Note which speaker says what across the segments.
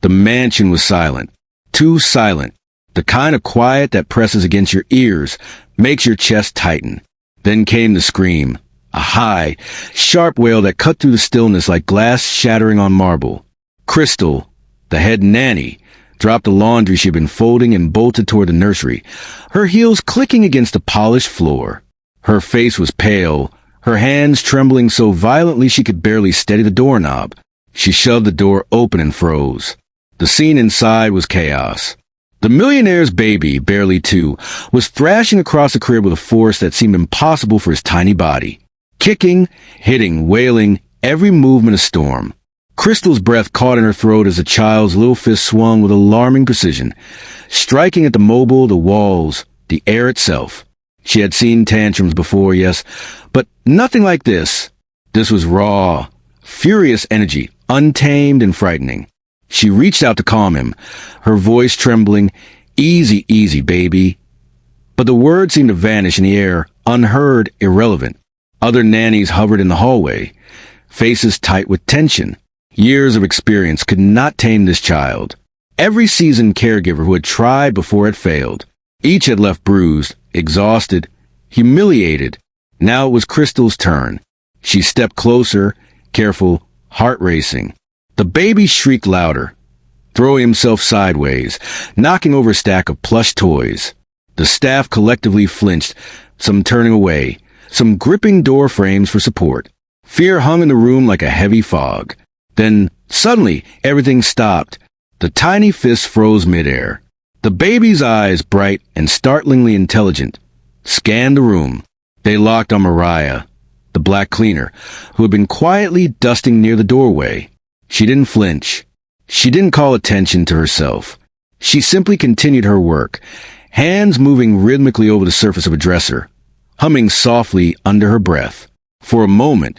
Speaker 1: The mansion was silent. Too silent. The kind of quiet that presses against your ears, makes your chest tighten. Then came the scream. A high, sharp wail that cut through the stillness like glass shattering on marble. Crystal, the head nanny, dropped the laundry she had been folding and bolted toward the nursery, her heels clicking against the polished floor. Her face was pale, her hands trembling so violently she could barely steady the doorknob. She shoved the door open and froze. The scene inside was chaos. The millionaire's baby, barely 2, was thrashing across the crib with a force that seemed impossible for his tiny body. Kicking, hitting, wailing, every movement a storm. Crystal's breath caught in her throat as the child's little fist swung with alarming precision, striking at the mobile, the walls, the air itself. She had seen tantrums before, yes, but nothing like this. This was raw, furious energy, untamed and frightening. She reached out to calm him, her voice trembling, "Easy, easy, baby." But the words seemed to vanish in the air, unheard, irrelevant. Other nannies hovered in the hallway, faces tight with tension. Years of experience could not tame this child. Every seasoned caregiver who had tried before had failed. Each had left bruised, exhausted, humiliated. Now it was Crystal's turn. She stepped closer, careful, heart racing. The baby shrieked louder, throwing himself sideways, knocking over a stack of plush toys. The staff collectively flinched, some turning away, some gripping door frames for support. Fear hung in the room like a heavy fog. Then, suddenly, everything stopped. The tiny fist froze midair. The baby's eyes, bright and startlingly intelligent, scanned the room. They locked on Mariah, the black cleaner, who had been quietly dusting near the doorway. She didn't flinch. She didn't call attention to herself. She simply continued her work, hands moving rhythmically over the surface of a dresser, humming softly under her breath. For a moment,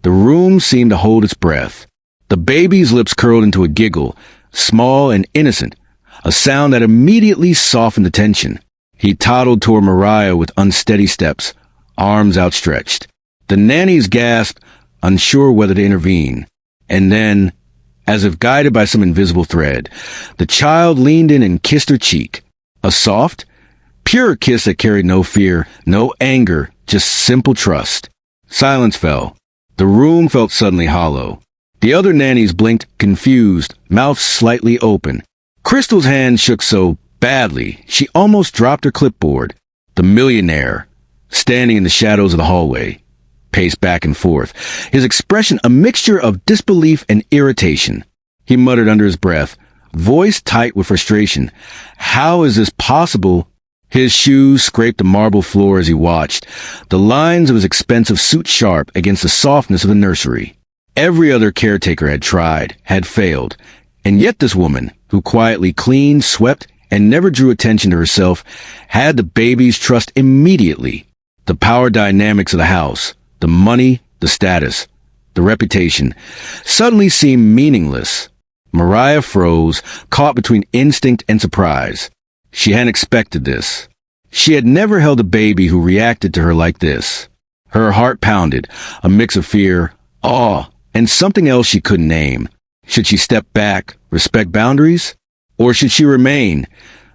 Speaker 1: the room seemed to hold its breath. The baby's lips curled into a giggle, small and innocent, a sound that immediately softened the tension. He toddled toward Mariah with unsteady steps, arms outstretched. The nannies gasped, unsure whether to intervene. And then, as if guided by some invisible thread, the child leaned in and kissed her cheek. A soft, pure kiss that carried no fear, no anger, just simple trust. Silence fell. The room felt suddenly hollow. The other nannies blinked, confused, mouths slightly open. Crystal's hand shook so badly, she almost dropped her clipboard. The millionaire, standing in the shadows of the hallway, paced back and forth, his expression a mixture of disbelief and irritation. He muttered under his breath, voice tight with frustration, "How is this possible?" His shoes scraped the marble floor as he watched, the lines of his expensive suit sharp against the softness of the nursery. Every other caretaker had tried, had failed, and yet this woman, who quietly cleaned, swept, and never drew attention to herself, had the baby's trust immediately. The power dynamics of the house, the money, the status, the reputation, suddenly seemed meaningless. Mariah froze, caught between instinct and surprise. She hadn't expected this. She had never held a baby who reacted to her like this. Her heart pounded, a mix of fear, awe, and something else she couldn't name. Should she step back, respect boundaries? Or should she remain,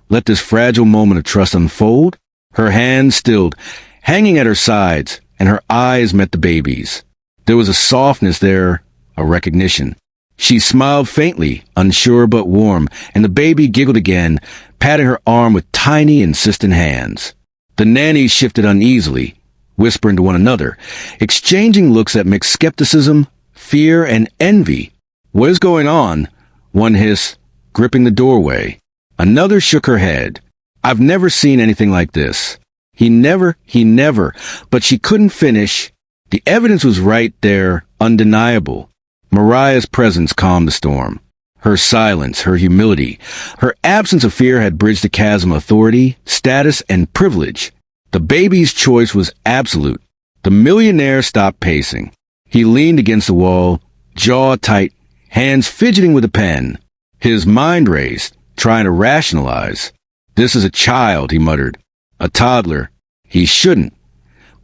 Speaker 1: let this fragile moment of trust unfold? Her hands stilled, hanging at her sides, and her eyes met the baby's. There was a softness there, a recognition. She smiled faintly, unsure but warm, and the baby giggled again, patting her arm with tiny, insistent hands. The nannies shifted uneasily, whispering to one another, exchanging looks that mixed skepticism, fear, and envy. "What is going on?" One hissed, gripping the doorway. Another shook her head. "I've never seen anything like this." He never, but she couldn't finish. The evidence was right there, undeniable. Mariah's presence calmed the storm. Her silence, her humility, her absence of fear had bridged the chasm of authority, status, and privilege. The baby's choice was absolute. The millionaire stopped pacing. He leaned against the wall, jaw tight, hands fidgeting with a pen. His mind raced, trying to rationalize. "This is a child," he muttered. "A toddler. He shouldn't."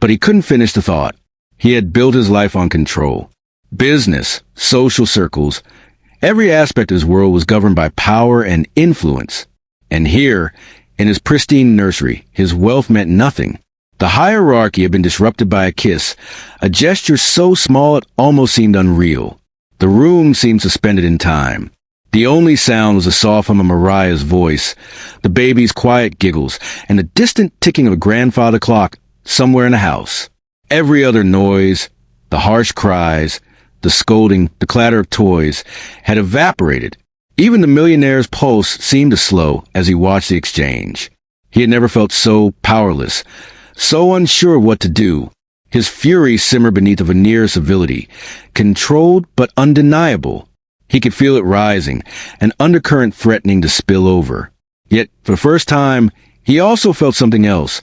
Speaker 1: But he couldn't finish the thought. He had built his life on control. Business, social circles, Every aspect of his world was governed by power and influence. And here, in his pristine nursery, his wealth meant nothing. The hierarchy had been disrupted by a kiss, a gesture so small it almost seemed unreal. The room seemed suspended in time. The only sound was the soft hum of Mariah's voice, the baby's quiet giggles, and the distant ticking of a grandfather clock somewhere in the house. Every other noise, the harsh cries, the scolding, the clatter of toys, had evaporated. Even the millionaire's pulse seemed to slow as he watched the exchange. He had never felt so powerless, so unsure of what to do. His fury simmered beneath a veneer of civility, controlled but undeniable. He could feel it rising, an undercurrent threatening to spill over. Yet, for the first time, he also felt something else,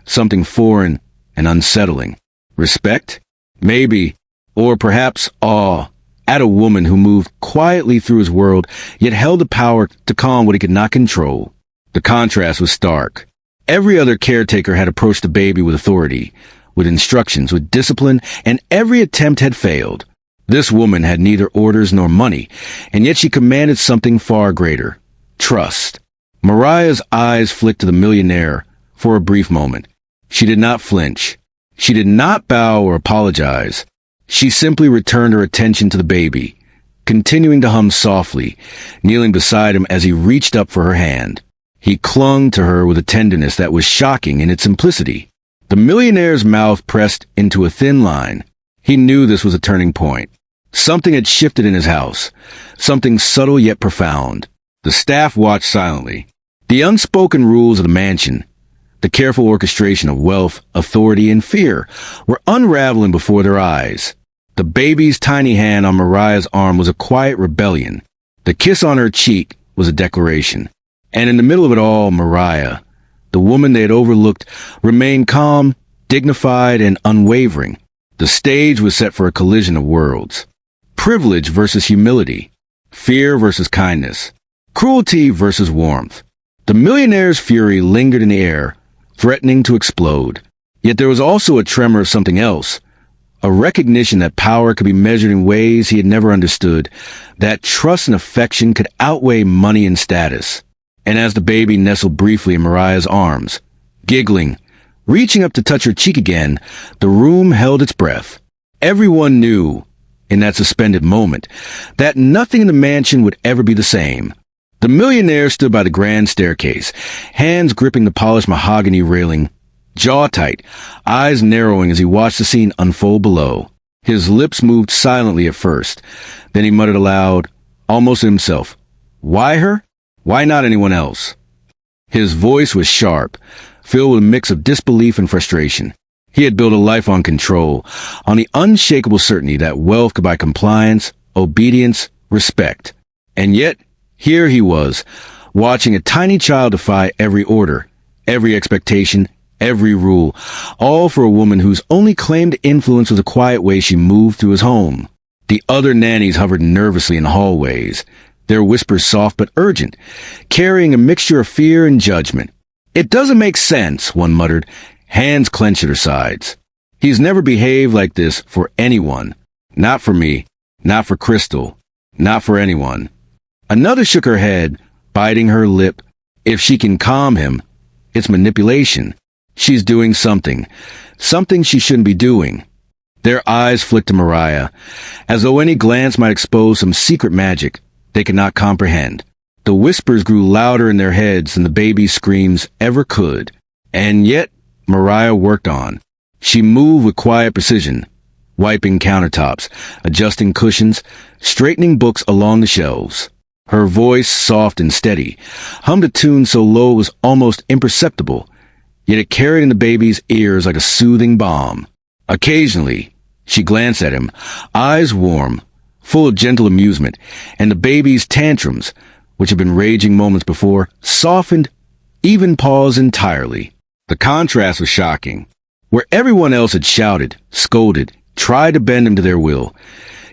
Speaker 1: something foreign and unsettling. Respect? Maybe. Or perhaps awe at a woman who moved quietly through his world, yet held the power to calm what he could not control. The contrast was stark. Every other caretaker had approached the baby with authority, with instructions, with discipline, and every attempt had failed. This woman had neither orders nor money, and yet she commanded something far greater: trust. Mariah's eyes flicked to the millionaire for a brief moment. She did not flinch. She did not bow or apologize. She simply returned her attention to the baby, continuing to hum softly, kneeling beside him as he reached up for her hand. He clung to her with a tenderness that was shocking in its simplicity. The millionaire's mouth pressed into a thin line. He knew this was a turning point. Something had shifted in his house, something subtle yet profound. The staff watched silently. The unspoken rules of the mansion, the careful orchestration of wealth, authority, and fear, were unraveling before their eyes. The baby's tiny hand on Mariah's arm was a quiet rebellion. The kiss on her cheek was a declaration. And in the middle of it all, Mariah, the woman they had overlooked, remained calm, dignified, and unwavering. The stage was set for a collision of worlds. Privilege versus humility. Fear versus kindness. Cruelty versus warmth. The millionaire's fury lingered in the air, threatening to explode. Yet there was also a tremor of something else, a recognition that power could be measured in ways he had never understood, that trust and affection could outweigh money and status. And as the baby nestled briefly in Mariah's arms, giggling, reaching up to touch her cheek again, the room held its breath. Everyone knew, in that suspended moment, that nothing in the mansion would ever be the same. The millionaire stood by the grand staircase, hands gripping the polished mahogany railing, jaw tight, eyes narrowing as he watched the scene unfold below. His lips moved silently at first. Then he muttered aloud, almost to himself, "Why her? Why not anyone else?" His voice was sharp, filled with a mix of disbelief and frustration. He had built a life on control, on the unshakable certainty that wealth could buy compliance, obedience, respect. And yet, here he was, watching a tiny child defy every order, every expectation, every rule, all for a woman whose only claim to influence was the quiet way she moved through his home. The other nannies hovered nervously in the hallways, their whispers soft but urgent, carrying a mixture of fear and judgment. "It doesn't make sense," one muttered, hands clenched at her sides. "He's never behaved like this for anyone. Not for me, not for Crystal, not for anyone." Another shook her head, biting her lip. "If she can calm him, it's manipulation. She's doing something she shouldn't be doing." Their eyes flicked to Mariah, as though any glance might expose some secret magic they could not comprehend. The whispers grew louder in their heads than the baby's screams ever could. And yet, Mariah worked on. She moved with quiet precision, wiping countertops, adjusting cushions, straightening books along the shelves. Her voice, soft and steady, hummed a tune so low it was almost imperceptible, yet it carried in the baby's ears like a soothing balm. Occasionally, she glanced at him, eyes warm, full of gentle amusement, and the baby's tantrums, which had been raging moments before, softened, even paused entirely. The contrast was shocking. Where everyone else had shouted, scolded, tried to bend him to their will,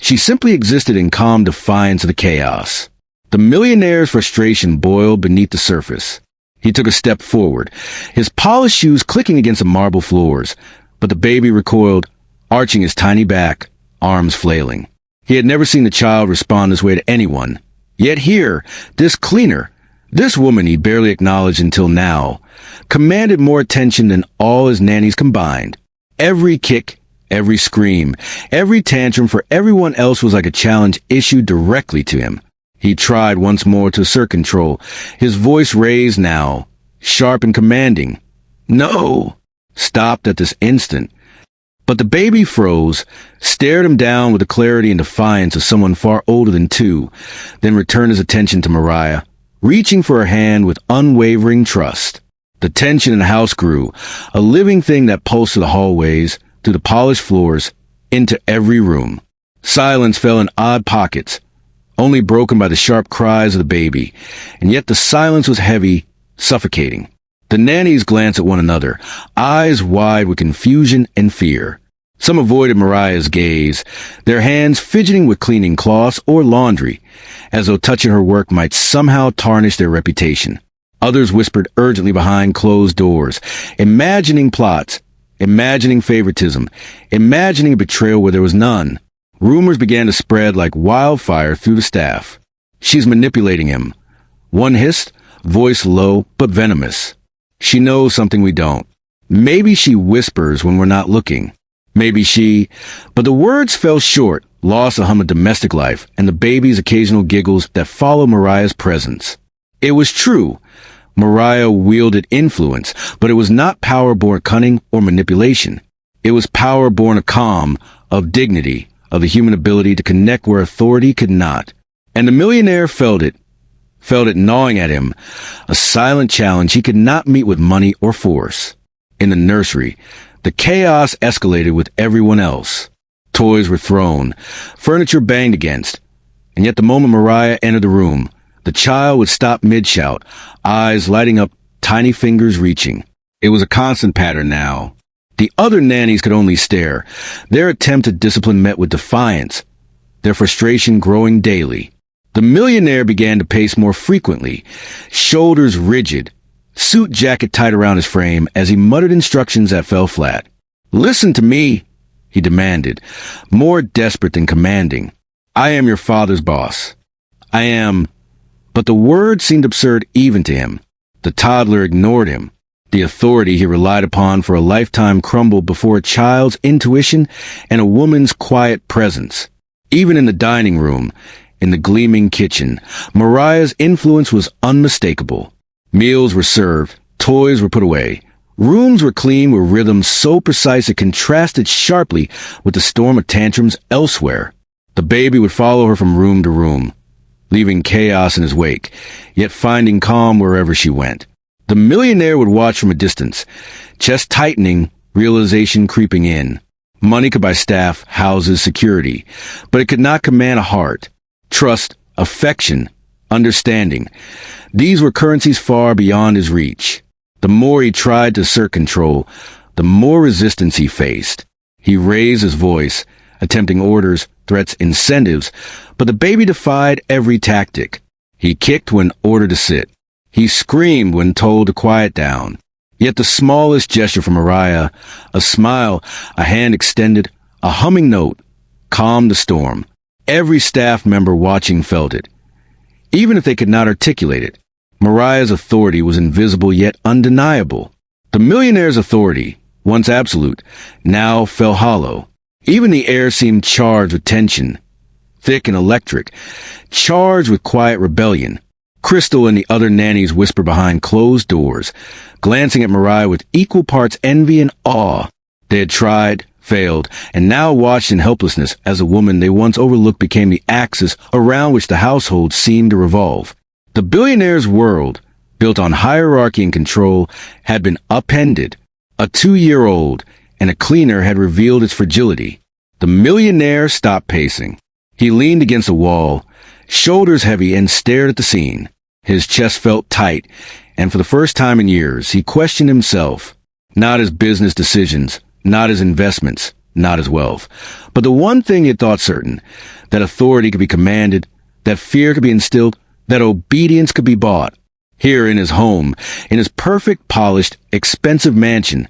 Speaker 1: she simply existed in calm defiance of the chaos. The millionaire's frustration boiled beneath the surface. He took a step forward, his polished shoes clicking against the marble floors, but the baby recoiled, arching his tiny back, arms flailing. He had never seen the child respond this way to anyone. Yet here, this cleaner, this woman he barely acknowledged until now, commanded more attention than all his nannies combined. Every kick, every scream, every tantrum for everyone else was like a challenge issued directly to him. He tried once more to assert control, his voice raised now, sharp and commanding. No! Stopped at this instant. But the baby froze, stared him down with the clarity and defiance of someone far older than two, then returned his attention to Mariah, reaching for her hand with unwavering trust. The tension in the house grew, a living thing that pulsed through the hallways, through the polished floors, into every room. Silence fell in odd pockets, only broken by the sharp cries of the baby, and yet the silence was heavy, suffocating. The nannies glanced at one another, eyes wide with confusion and fear. Some avoided Mariah's gaze, their hands fidgeting with cleaning cloths or laundry, as though touching her work might somehow tarnish their reputation. Others whispered urgently behind closed doors, imagining plots, imagining favoritism, imagining betrayal where there was none. Rumors began to spread like wildfire through the staff. She's manipulating him. One hissed, voice low but venomous. She knows something we don't. Maybe she whispers when we're not looking. Maybe she... But the words fell short, lost a hum of domestic life, and the baby's occasional giggles that followed Mariah's presence. It was true. Mariah wielded influence, but it was not power born of cunning or manipulation. It was power born of calm, of dignity, of the human ability to connect where authority could not. And the millionaire felt it gnawing at him, a silent challenge he could not meet with money or force. In the nursery, the chaos escalated with everyone else. Toys were thrown, furniture banged against, and yet the moment Mariah entered the room, the child would stop mid-shout, eyes lighting up, tiny fingers reaching. It was a constant pattern now. The other nannies could only stare, their attempt at discipline met with defiance, their frustration growing daily. The millionaire began to pace more frequently, shoulders rigid, suit jacket tight around his frame as he muttered instructions that fell flat. "Listen to me," he demanded, more desperate than commanding. "I am your father's boss. I am..." But the words seemed absurd even to him. The toddler ignored him. The authority he relied upon for a lifetime crumbled before a child's intuition and a woman's quiet presence. Even in the dining room, in the gleaming kitchen, Mariah's influence was unmistakable. Meals were served, toys were put away, rooms were cleaned with rhythms so precise it contrasted sharply with the storm of tantrums elsewhere. The baby would follow her from room to room, leaving chaos in his wake, yet finding calm wherever she went. The millionaire would watch from a distance, chest tightening, realization creeping in. Money could buy staff, houses, security, but it could not command a heart. Trust, affection, understanding. These were currencies far beyond his reach. The more he tried to assert control, the more resistance he faced. He raised his voice, attempting orders, threats, incentives, but the baby defied every tactic. He kicked when ordered to sit. He screamed when told to quiet down. Yet the smallest gesture from Mariah, a smile, a hand extended, a humming note, calmed the storm. Every staff member watching felt it, even if they could not articulate it. Mariah's authority was invisible yet undeniable. The millionaire's authority, once absolute, now fell hollow. Even the air seemed charged with tension, thick and electric, charged with quiet rebellion. Crystal and the other nannies whispered behind closed doors, glancing at Mariah with equal parts envy and awe. They had tried, failed, and now watched in helplessness as a woman they once overlooked became the axis around which the household seemed to revolve. The billionaire's world, built on hierarchy and control, had been upended. A 2-year-old and a cleaner had revealed its fragility. The millionaire stopped pacing. He leaned against a wall, shoulders heavy, and stared at the scene. His chest felt tight, and for the first time in years, he questioned himself. Not his business decisions, not his investments, not his wealth, but the one thing he had thought certain, that authority could be commanded, that fear could be instilled, that obedience could be bought. Here in his home, in his perfect, polished, expensive mansion,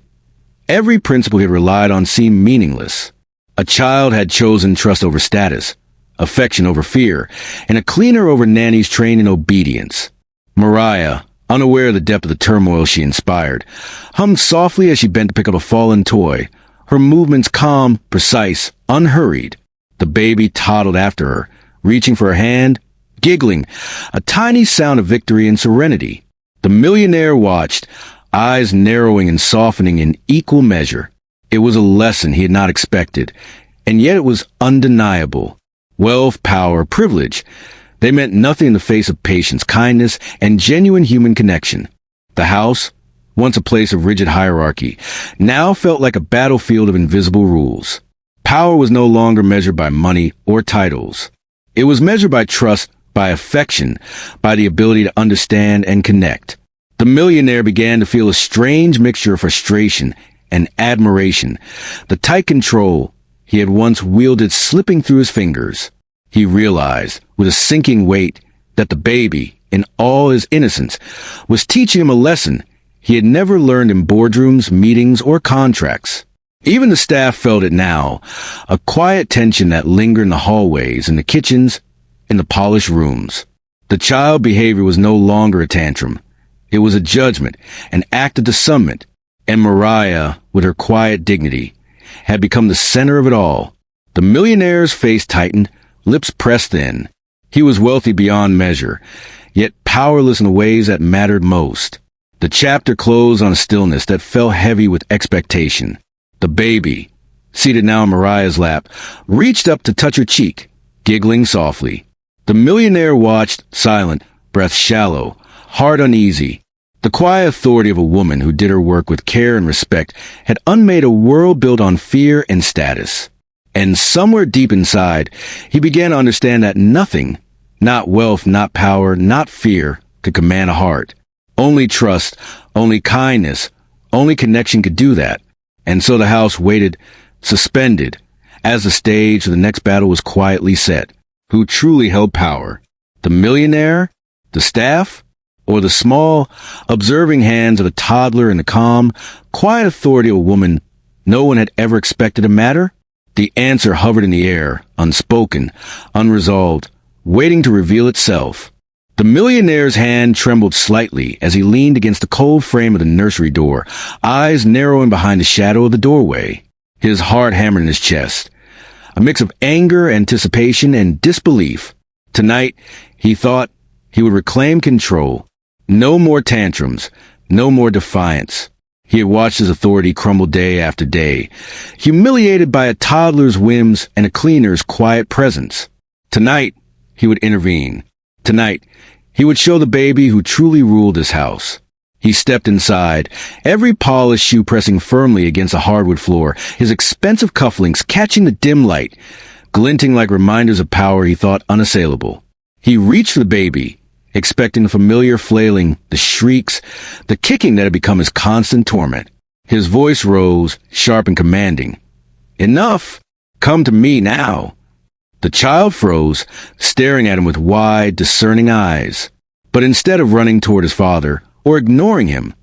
Speaker 1: every principle he had relied on seemed meaningless. A child had chosen trust over status. affection over fear, and a cleaner over Nanny's trained in obedience. Mariah, unaware of the depth of the turmoil she inspired, hummed softly as she bent to pick up a fallen toy, her movements calm, precise, unhurried. The baby toddled after her, reaching for her hand, giggling, a tiny sound of victory and serenity. The millionaire watched, eyes narrowing and softening in equal measure. It was a lesson he had not expected, and yet it was undeniable. Wealth, power, privilege, they meant nothing in the face of patience, kindness, and genuine human connection. The house, once a place of rigid hierarchy, now felt like a battlefield of invisible rules. Power was no longer measured by money or titles. It was measured by trust, by affection, by the ability to understand and connect. The millionaire began to feel a strange mixture of frustration and admiration, the tight control he had once wielded slipping through his fingers. He realized, with a sinking weight, that the baby, in all his innocence, was teaching him a lesson he had never learned in boardrooms, meetings, or contracts. Even the staff felt it now, a quiet tension that lingered in the hallways, in the kitchens, in the polished rooms. The child behavior was no longer a tantrum. It was a judgment, an act of discernment, and Mariah, with her quiet dignity, had become the center of it all. The millionaire's face tightened, lips pressed in. He was wealthy beyond measure, yet powerless in the ways that mattered most. The chapter closed on a stillness that fell heavy with expectation. The baby, seated now in Mariah's lap, reached up to touch her cheek, giggling softly. The millionaire watched, silent, breath shallow, heart uneasy. The quiet authority of a woman who did her work with care and respect had unmade a world built on fear and status. And somewhere deep inside, he began to understand that nothing, not wealth, not power, not fear, could command a heart. Only trust, only kindness, only connection could do that. And so the house waited, suspended, as the stage for the next battle was quietly set. Who truly held power? The millionaire? The staff? Or the small, observing hands of a toddler and the calm, quiet authority of a woman no one had ever expected to matter? The answer hovered in the air, unspoken, unresolved, waiting to reveal itself. The millionaire's hand trembled slightly as he leaned against the cold frame of the nursery door, eyes narrowing behind the shadow of the doorway. His heart hammered in his chest, a mix of anger, anticipation, and disbelief. Tonight, he thought, he would reclaim control. No more tantrums, no more defiance. He had watched his authority crumble day after day, humiliated by a toddler's whims and a cleaner's quiet presence. Tonight, he would intervene. Tonight, he would show the baby who truly ruled his house. He stepped inside, every polished shoe pressing firmly against the hardwood floor, his expensive cufflinks catching the dim light, glinting like reminders of power he thought unassailable. He reached for the baby, expecting the familiar flailing, the shrieks, the kicking that had become his constant torment. His voice rose, sharp and commanding. "Enough! Come to me now!" The child froze, staring at him with wide, discerning eyes. But instead of running toward his father, or ignoring him,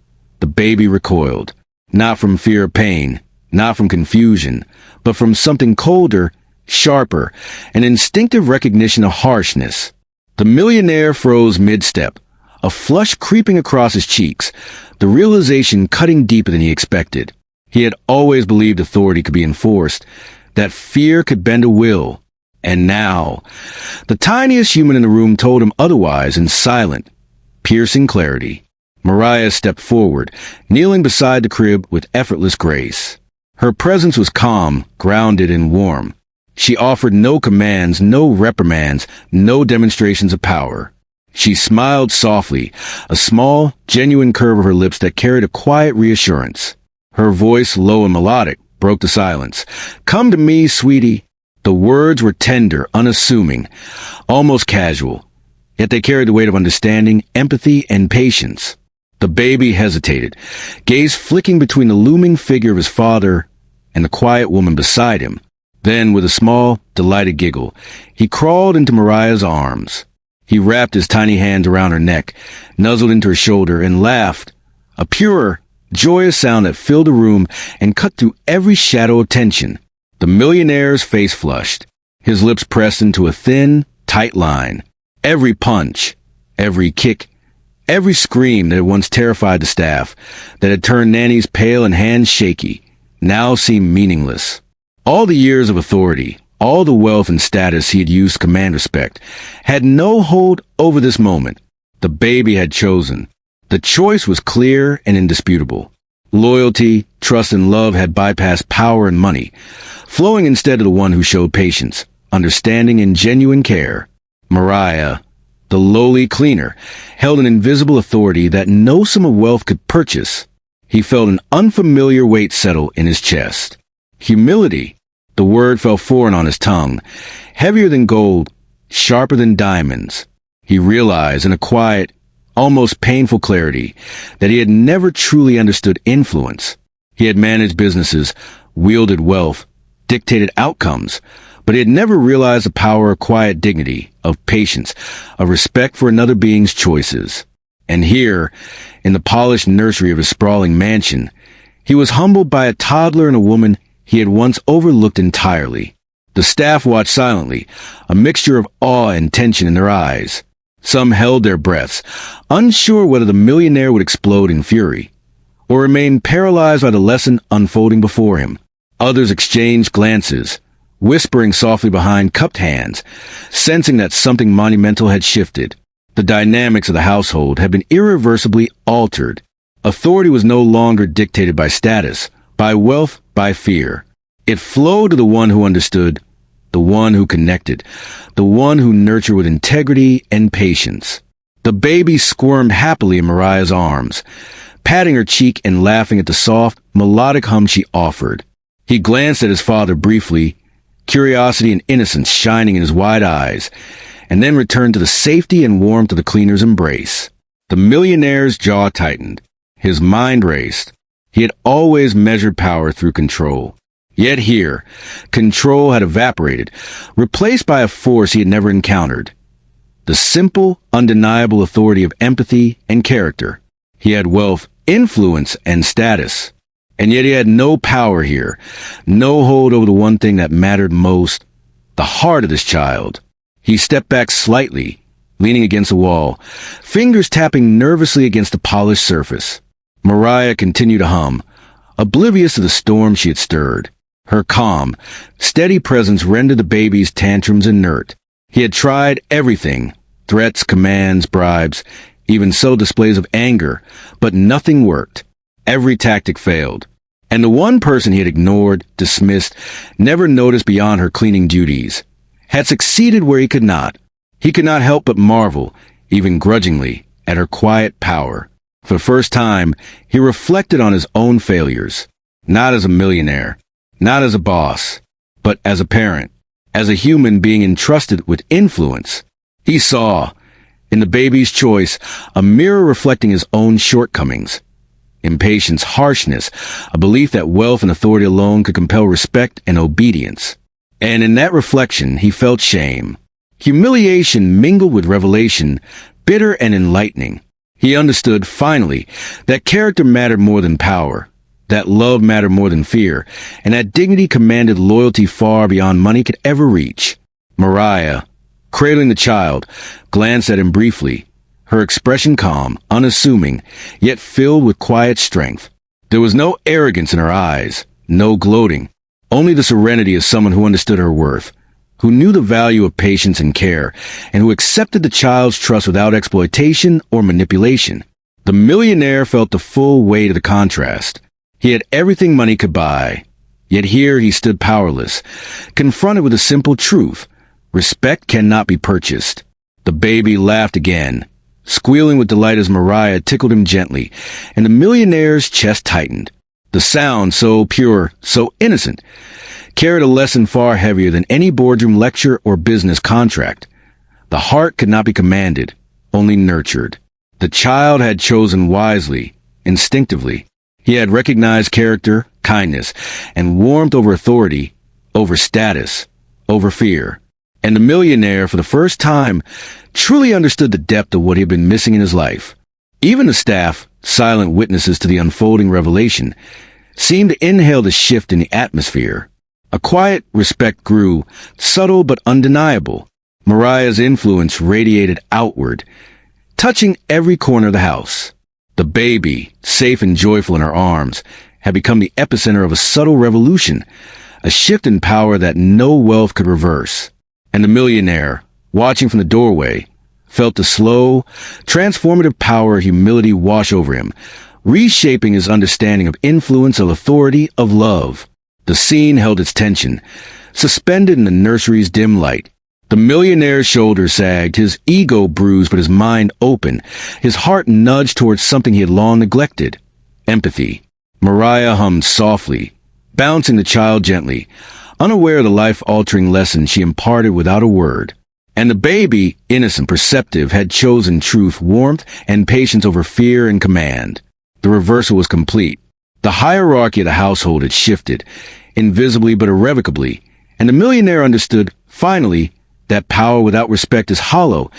Speaker 1: the baby recoiled, not from fear or pain, not from confusion, but from something colder, sharper, an instinctive recognition of harshness. The millionaire froze mid-step, a flush creeping across his cheeks, the realization cutting deeper than he expected. He had always believed authority could be enforced, that fear could bend a will. And now, the tiniest human in the room told him otherwise in silent, piercing clarity. Mariah stepped forward, kneeling beside the crib with effortless grace. Her presence was calm, grounded, and warm. She offered no commands, no reprimands, no demonstrations of power. She smiled softly, a small, genuine curve of her lips that carried a quiet reassurance. Her voice, low and melodic, broke the silence. "Come to me, sweetie." The words were tender, unassuming, almost casual, yet they carried the weight of understanding, empathy, and patience. The baby hesitated, gaze flicking between the looming figure of his father and the quiet woman beside him. Then, with a small, delighted giggle, he crawled into Mariah's arms. He wrapped his tiny hands around her neck, nuzzled into her shoulder, and laughed, a pure, joyous sound that filled the room and cut through every shadow of tension. The millionaire's face flushed. his lips pressed into a thin, tight line. Every punch, every kick, every scream that had once terrified the staff, that had turned Nanny's pale and hands shaky, now seemed meaningless. All the years of authority, all the wealth and status he had used to command respect, had no hold over this moment. The baby had chosen. The choice was clear and indisputable. Loyalty, trust, and love had bypassed power and money, flowing instead to the one who showed patience, understanding, and genuine care. Mariah, the lowly cleaner, held an invisible authority that no sum of wealth could purchase. He felt an unfamiliar weight settle in his chest. Humility. The word fell foreign on his tongue, heavier than gold, sharper than diamonds. He realized in a quiet, almost painful clarity that he had never truly understood influence. He had managed businesses, wielded wealth, dictated outcomes, but he had never realized the power of quiet dignity, of patience, of respect for another being's choices. And here, in the polished nursery of his sprawling mansion, he was humbled by a toddler and a woman he had once overlooked entirely. The staff watched silently, a mixture of awe and tension in their eyes. Some held their breaths, unsure whether the millionaire would explode in fury, or remain paralyzed by the lesson unfolding before him. Others exchanged glances, whispering softly behind cupped hands, sensing that something monumental had shifted. The dynamics of the household had been irreversibly altered. Authority was no longer dictated by status, by wealth, by fear. It flowed to the one who understood, the one who connected, the one who nurtured with integrity and patience. The baby squirmed happily in Mariah's arms, patting her cheek and laughing at the soft, melodic hum she offered. He glanced at his father briefly, curiosity and innocence shining in his wide eyes, and then returned to the safety and warmth of the cleaner's embrace. The millionaire's jaw tightened. His mind raced. He had always measured power through control. Yet here, control had evaporated, replaced by a force he had never encountered. The simple, undeniable authority of empathy and character. He had wealth, influence, and status. And yet he had no power here, no hold over the one thing that mattered most, the heart of this child. He stepped back slightly, leaning against the wall, fingers tapping nervously against the polished surface. Mariah continued to hum, oblivious to the storm she had stirred. Her calm, steady presence rendered the baby's tantrums inert. He had tried everything, threats, commands, bribes, even subtle displays of anger, but nothing worked. Every tactic failed. And the one person he had ignored, dismissed, never noticed beyond her cleaning duties, had succeeded where he could not. He could not help but marvel, even grudgingly, at her quiet power. For the first time, he reflected on his own failures, not as a millionaire, not as a boss, but as a parent, as a human being entrusted with influence. He saw, in the baby's choice, a mirror reflecting his own shortcomings. Impatience, harshness, a belief that wealth and authority alone could compel respect and obedience. And in that reflection, he felt shame. Humiliation mingled with revelation, bitter and enlightening. He understood, finally, that character mattered more than power, that love mattered more than fear, and that dignity commanded loyalty far beyond money could ever reach. Mariah, cradling the child, glanced at him briefly, her expression calm, unassuming, yet filled with quiet strength. There was no arrogance in her eyes, no gloating, only the serenity of someone who understood her worth, who knew the value of patience and care, and who accepted the child's trust without exploitation or manipulation. The millionaire felt the full weight of the contrast. He had everything money could buy, yet here he stood powerless, confronted with a simple truth: respect cannot be purchased. The baby laughed again, squealing with delight as Mariah tickled him gently, and the millionaire's chest tightened. The sound, so pure, so innocent, carried a lesson far heavier than any boardroom lecture or business contract. The heart could not be commanded, only nurtured. The child had chosen wisely, instinctively. He had recognized character, kindness, and warmth over authority, over status, over fear. And the millionaire, for the first time, truly understood the depth of what he had been missing in his life. Even the staff, silent witnesses to the unfolding revelation, seemed to inhale the shift in the atmosphere. A quiet respect grew, subtle but undeniable. Mariah's influence radiated outward, touching every corner of the house. The baby, safe and joyful in her arms, had become the epicenter of a subtle revolution, a shift in power that no wealth could reverse. And the millionaire, watching from the doorway, felt the slow, transformative power of humility wash over him, reshaping his understanding of influence, of authority, of love. The scene held its tension, suspended in the nursery's dim light. The millionaire's shoulders sagged, his ego bruised but his mind open, his heart nudged towards something he had long neglected: empathy. Mariah hummed softly, bouncing the child gently, unaware of the life-altering lesson she imparted without a word. And the baby, innocent, perceptive, had chosen truth, warmth, and patience over fear and command. The reversal was complete. The hierarchy of the household had shifted, invisibly but irrevocably, and the millionaire understood, finally, that power without respect is hollow,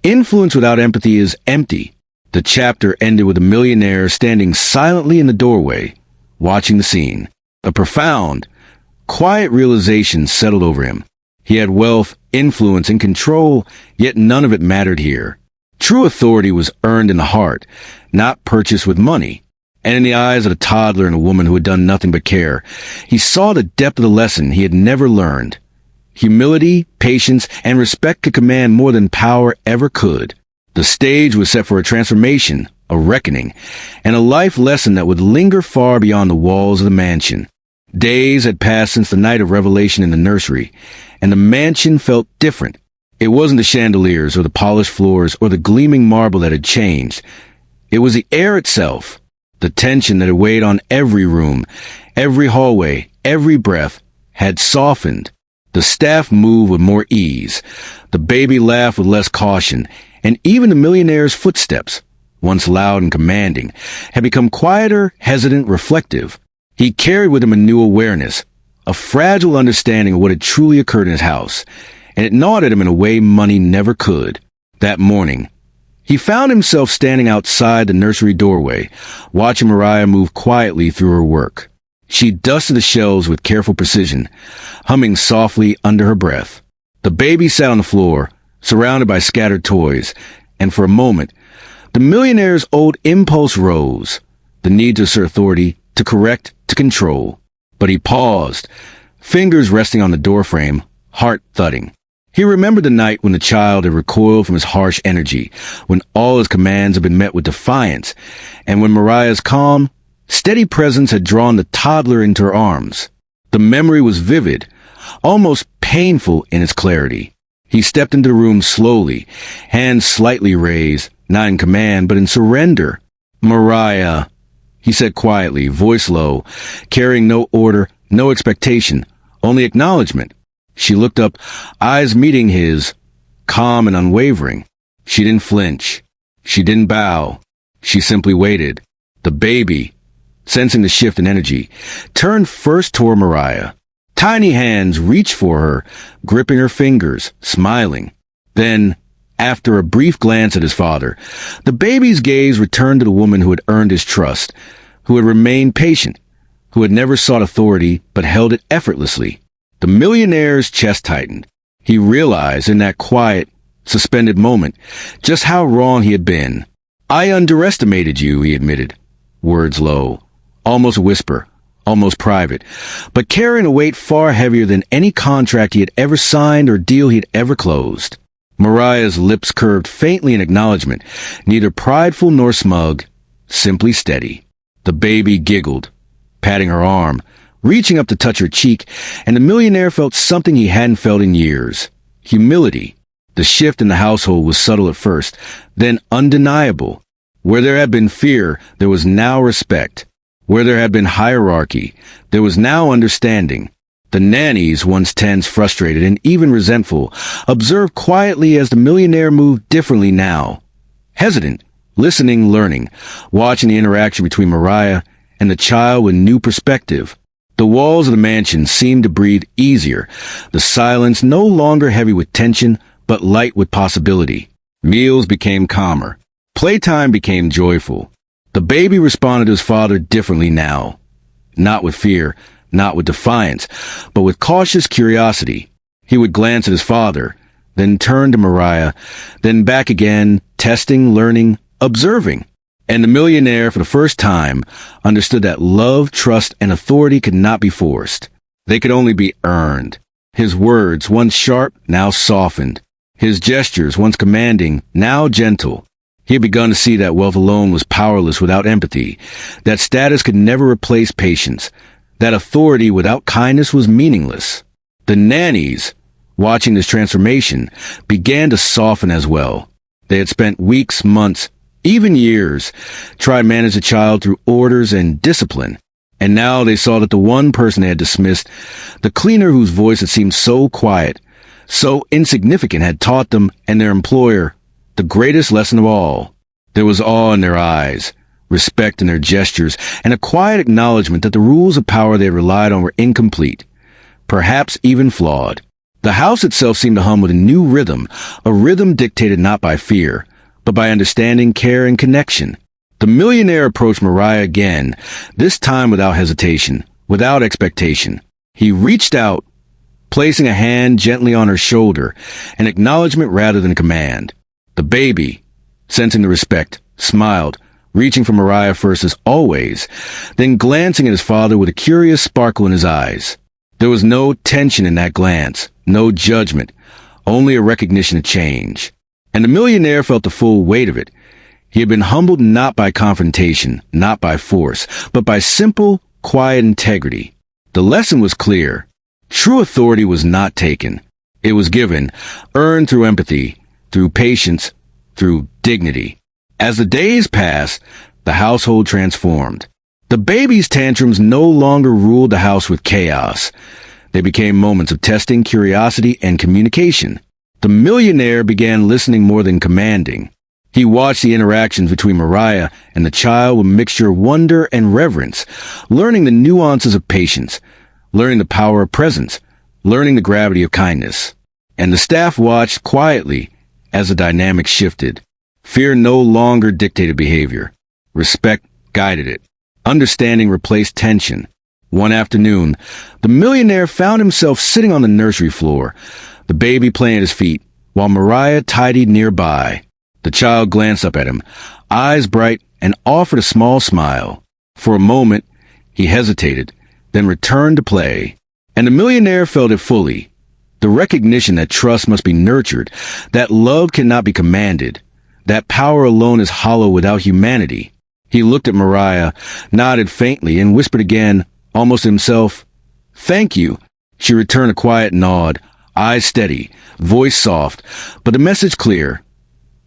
Speaker 1: influence without empathy is empty. The chapter ended with the millionaire standing silently in the doorway, watching the scene. A profound, quiet realization settled over him. He had wealth, influence, and control, yet none of it mattered here. True authority was earned in the heart, not purchased with money. And in the eyes of a toddler and a woman who had done nothing but care, he saw the depth of the lesson he had never learned. Humility, patience, and respect could command more than power ever could. The stage was set for a transformation, a reckoning, and a life lesson that would linger far beyond the walls of the mansion. Days had passed since the night of revelation in the nursery, and the mansion felt different. It wasn't the chandeliers or the polished floors or the gleaming marble that had changed. It was the air itself, the tension that had weighed on every room, every hallway, every breath, had softened. The staff moved with more ease, the baby laughed with less caution, and even the millionaire's footsteps, once loud and commanding, had become quieter, hesitant, reflective. He carried with him a new awareness, a fragile understanding of what had truly occurred in his house, and it gnawed at him in a way money never could. That morning, he found himself standing outside the nursery doorway, watching Mariah move quietly through her work. She dusted the shelves with careful precision, humming softly under her breath. The baby sat on the floor, surrounded by scattered toys, and for a moment, the millionaire's old impulse rose, the need to assert authority, to correct, to control. But he paused, fingers resting on the doorframe, heart thudding. He remembered the night when the child had recoiled from his harsh energy, when all his commands had been met with defiance, and when Mariah's calm, steady presence had drawn the toddler into her arms. The memory was vivid, almost painful in its clarity. He stepped into the room slowly, hands slightly raised, not in command, but in surrender. "Mariah," he said quietly, voice low, carrying no order, no expectation, only acknowledgement. She looked up, eyes meeting his, calm and unwavering. She didn't flinch. She didn't bow. She simply waited. The baby, sensing the shift in energy, turned first toward Mariah. Tiny hands reached for her, gripping her fingers, smiling. Then, after a brief glance at his father, the baby's gaze returned to the woman who had earned his trust, who had remained patient, who had never sought authority but held it effortlessly. The millionaire's chest tightened. He realized in that quiet, suspended moment just how wrong he had been. "I underestimated you," he admitted, words low, almost a whisper, almost private, but carrying a weight far heavier than any contract he had ever signed or deal he had ever closed. Mariah's lips curved faintly in acknowledgement, neither prideful nor smug, simply steady. The baby giggled, patting her arm, reaching up to touch her cheek, and the millionaire felt something he hadn't felt in years: humility. The shift in the household was subtle at first, then undeniable. Where there had been fear, there was now respect. Where there had been hierarchy, there was now understanding. The nannies, once tense, frustrated, and even resentful, observed quietly as the millionaire moved differently now. Hesitant, listening, learning, watching the interaction between Mariah and the child with new perspective. The walls of the mansion seemed to breathe easier, the silence no longer heavy with tension, but light with possibility. Meals became calmer. Playtime became joyful. The baby responded to his father differently now. Not with fear, not with defiance, but with cautious curiosity. He would glance at his father, then turn to Mariah, then back again, testing, learning, observing. And the millionaire, for the first time, understood that love, trust, and authority could not be forced. They could only be earned. His words, once sharp, now softened. His gestures, once commanding, now gentle. He had begun to see that wealth alone was powerless without empathy, that status could never replace patience, that authority without kindness was meaningless. The nannies, watching this transformation, began to soften as well. They had spent weeks, months, even years, trying to manage the child through orders and discipline. And now they saw that the one person they had dismissed, the cleaner whose voice had seemed so quiet, so insignificant, had taught them and their employer the greatest lesson of all. There was awe in their eyes, respect in their gestures, and a quiet acknowledgement that the rules of power they had relied on were incomplete, perhaps even flawed. The house itself seemed to hum with a new rhythm, a rhythm dictated not by fear, but by understanding, care, and connection. The millionaire approached Mariah again, this time without hesitation, without expectation. He reached out, placing a hand gently on her shoulder, an acknowledgement rather than a command. The baby, sensing the respect, smiled, reaching for Mariah first as always, then glancing at his father with a curious sparkle in his eyes. There was no tension in that glance, no judgment, only a recognition of change. And the millionaire felt the full weight of it. He had been humbled not by confrontation, not by force, but by simple, quiet integrity. The lesson was clear. True authority was not taken. It was given, earned through empathy, through patience, through dignity. As the days passed, the household transformed. The baby's tantrums no longer ruled the house with chaos. They became moments of testing, curiosity, and communication. The millionaire began listening more than commanding. He watched the interactions between Mariah and the child with a mixture of wonder and reverence, learning the nuances of patience, learning the power of presence, learning the gravity of kindness. And the staff watched quietly as the dynamic shifted. Fear no longer dictated behavior. Respect guided it. Understanding replaced tension. One afternoon, the millionaire found himself sitting on the nursery floor, the baby playing at his feet, while Mariah tidied nearby. The child glanced up at him, eyes bright, and offered a small smile. For a moment, he hesitated, then returned to play. And the millionaire felt it fully. The recognition that trust must be nurtured, that love cannot be commanded, that power alone is hollow without humanity. He looked at Mariah, nodded faintly, and whispered again, almost to himself, "Thank you." She returned a quiet nod, eyes steady, voice soft, but the message clear.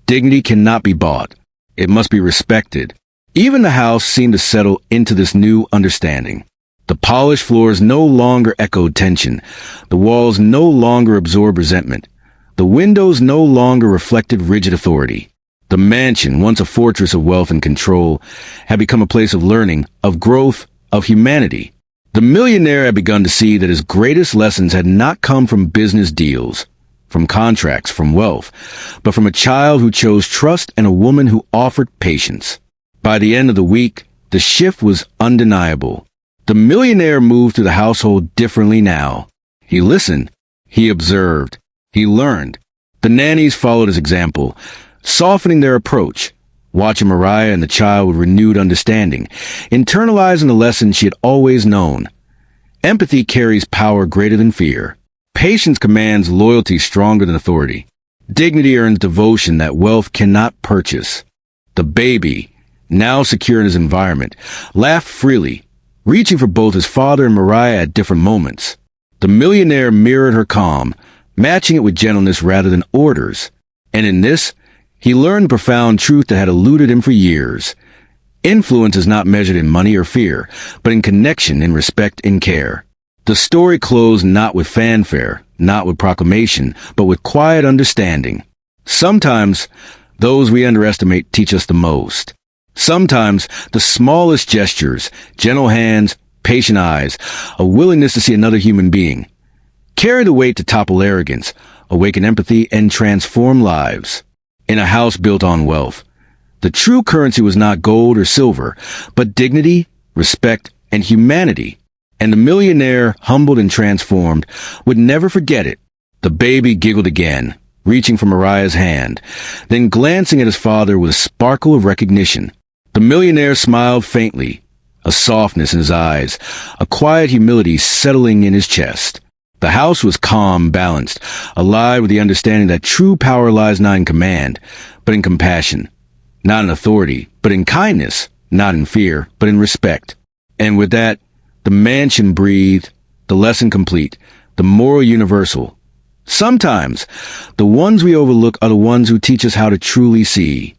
Speaker 1: Dignity cannot be bought. It must be respected. Even the house seemed to settle into this new understanding. The polished floors no longer echoed tension. The walls no longer absorbed resentment. The windows no longer reflected rigid authority. The mansion, once a fortress of wealth and control, had become a place of learning, of growth, of humanity. The millionaire had begun to see that his greatest lessons had not come from business deals, from contracts, from wealth, but from a child who chose trust and a woman who offered patience. By the end of the week, the shift was undeniable. The millionaire moved through the household differently now. He listened, he observed, he learned. The nannies followed his example, softening their approach, watching Mariah and the child with renewed understanding, internalizing the lesson she had always known. Empathy carries power greater than fear. Patience commands loyalty stronger than authority. Dignity earns devotion that wealth cannot purchase. The baby, now secure in his environment, laughed freely, reaching for both his father and Mariah at different moments. The millionaire mirrored her calm, matching it with gentleness rather than orders. And in this, he learned the profound truth that had eluded him for years. Influence is not measured in money or fear, but in connection, in respect, in care. The story closed not with fanfare, not with proclamation, but with quiet understanding. Sometimes, those we underestimate teach us the most. Sometimes, the smallest gestures, gentle hands, patient eyes, a willingness to see another human being, carry the weight to topple arrogance, awaken empathy, and transform lives. In a house built on wealth, the true currency was not gold or silver, but dignity, respect, and humanity. And the millionaire, humbled and transformed, would never forget it. The baby giggled again, reaching for Mariah's hand, then glancing at his father with a sparkle of recognition. The millionaire smiled faintly, a softness in his eyes, a quiet humility settling in his chest. The house was calm, balanced, alive with the understanding that true power lies not in command, but in compassion. Not in authority, but in kindness. Not in fear, but in respect. And with that, the mansion breathed, the lesson complete, the moral universal. Sometimes, the ones we overlook are the ones who teach us how to truly see.